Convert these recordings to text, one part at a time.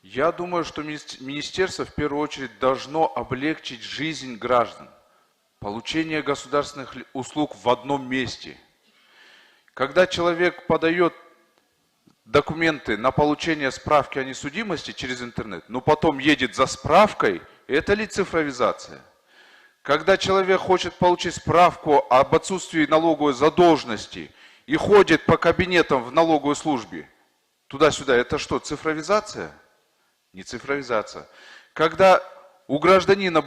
Я думаю, что министерство в первую очередь должно облегчить жизнь граждан. Получение государственных услуг в одном месте. Когда человек подает документы на получение справки о несудимости через интернет, но потом едет за справкой, это ли цифровизация? Когда человек хочет получить справку об отсутствии налоговой задолженности и ходит по кабинетам в налоговой службе, туда-сюда, это что, цифровизация? Не цифровизация. Когда у гражданина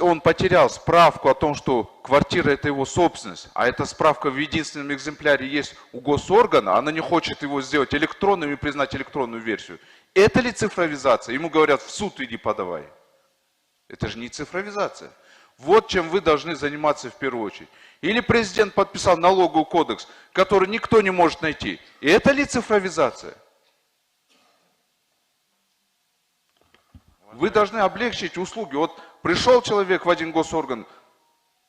он потерял справку о том, что квартира это его собственность, а эта справка в единственном экземпляре есть у госоргана, она не хочет его сделать электронным и признать электронную версию. Это ли цифровизация? Ему говорят, в суд иди подавай. Это же не цифровизация. Вот чем вы должны заниматься в первую очередь. Или президент подписал налоговый кодекс, который никто не может найти. И это ли цифровизация? Вы должны облегчить услуги. Вот пришел человек в один госорган,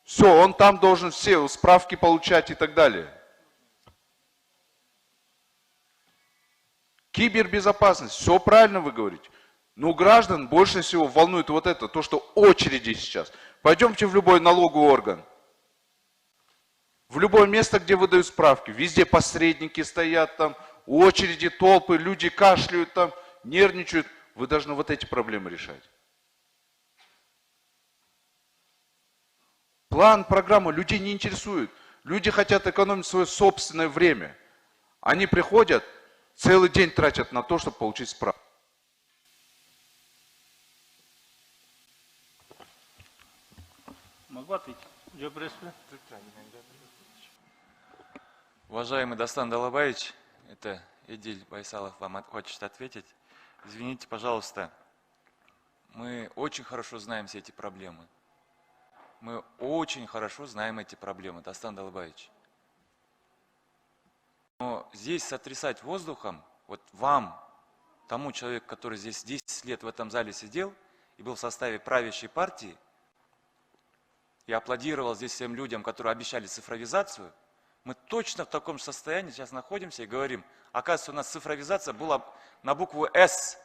все, он там должен все справки получать и так далее. Кибербезопасность, все правильно вы говорите. Но граждан больше всего волнует вот это, то, что очереди сейчас. Пойдемте в любой налоговый орган. В любое место, где выдают справки. Везде посредники стоят там, очереди, толпы, люди кашляют там, нервничают. Вы должны вот эти проблемы решать. План, программа людей не интересует. Люди хотят экономить свое собственное время. Они приходят, целый день тратят на то, чтобы получить справку. Могу ответить? Уважаемый Дастан Далабаевич, это Эдиль Байсалов вам хочет ответить. Извините, пожалуйста, мы очень хорошо знаем все эти проблемы. Мы очень хорошо знаем эти проблемы, Дастан Далабаевич. Но здесь сотрясать воздухом, вот вам, тому человеку, который здесь 10 лет в этом зале сидел и был в составе правящей партии, и аплодировал здесь всем людям, которые обещали цифровизацию, мы точно в таком же состоянии сейчас находимся и говорим, оказывается, у нас цифровизация была на букву «С».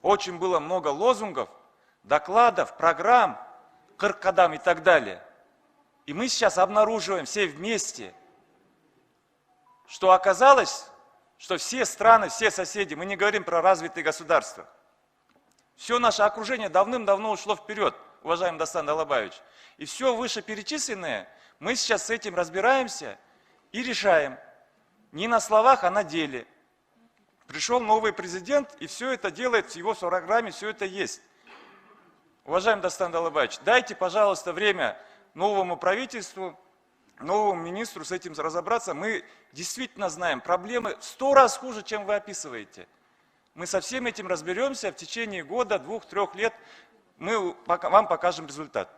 Очень было много лозунгов, докладов, программ, кыркадам и так далее. И мы сейчас обнаруживаем все вместе, что оказалось, что все страны, все соседи, мы не говорим про развитые государства, все наше окружение давным-давно ушло вперед, уважаемый Дастан Далабаевич. И все вышеперечисленное, мы сейчас с этим разбираемся и решаем. Не на словах, а на деле. Пришел новый президент, и все это делает, в его программе все это есть. Уважаемый Дастан Далабаевич, дайте, пожалуйста, время новому правительству, новому министру с этим разобраться. Мы действительно знаем, проблемы в 100 раз хуже, чем вы описываете. Мы со всем этим разберемся в течение года, 2-3 лет. Мы вам покажем результат.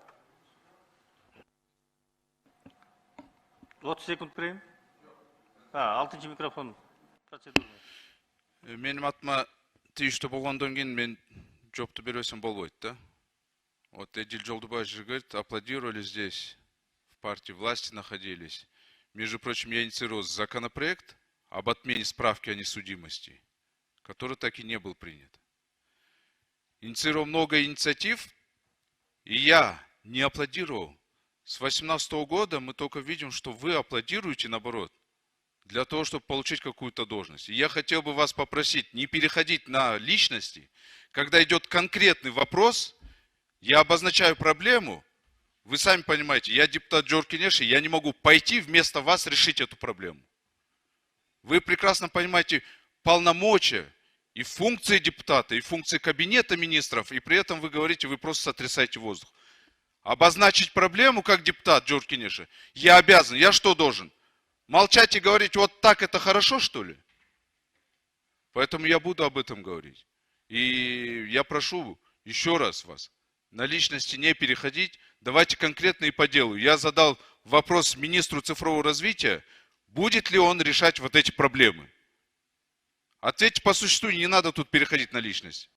30 секунд берейін. 6-шы микрофон. Процедура. Менің атыма тиішті болғандан кейін мен жопты бересем болбойт да. Вот Эдиль Жолдубаевич же говорит, аплодировали здесь, в партии власти находились. Между прочим, я инициировал законопроект об отмене справки о несудимости, который так и не был принят. Инициировал много инициатив, и я не аплодировал. С 2018 года мы только видим, что вы аплодируете, наоборот, для того, чтобы получить какую-то должность. И я хотел бы вас попросить не переходить на личности. Когда идет конкретный вопрос, я обозначаю проблему, вы сами понимаете, я депутат Джоркинеши, я не могу пойти вместо вас решить эту проблему. Вы прекрасно понимаете полномочия и функции депутата, и функции кабинета министров, и при этом вы говорите, вы просто сотрясаете воздух. Обозначить проблему как депутат Джоркинеши я обязан. Я что должен? Молчать и говорить, вот так это хорошо, что ли? Поэтому я буду об этом говорить. И я прошу еще раз вас, на личности не переходить, давайте конкретно и по делу. Я задал вопрос министру цифрового развития, будет ли он решать вот эти проблемы. Ответьте по существу, не надо тут переходить на личность.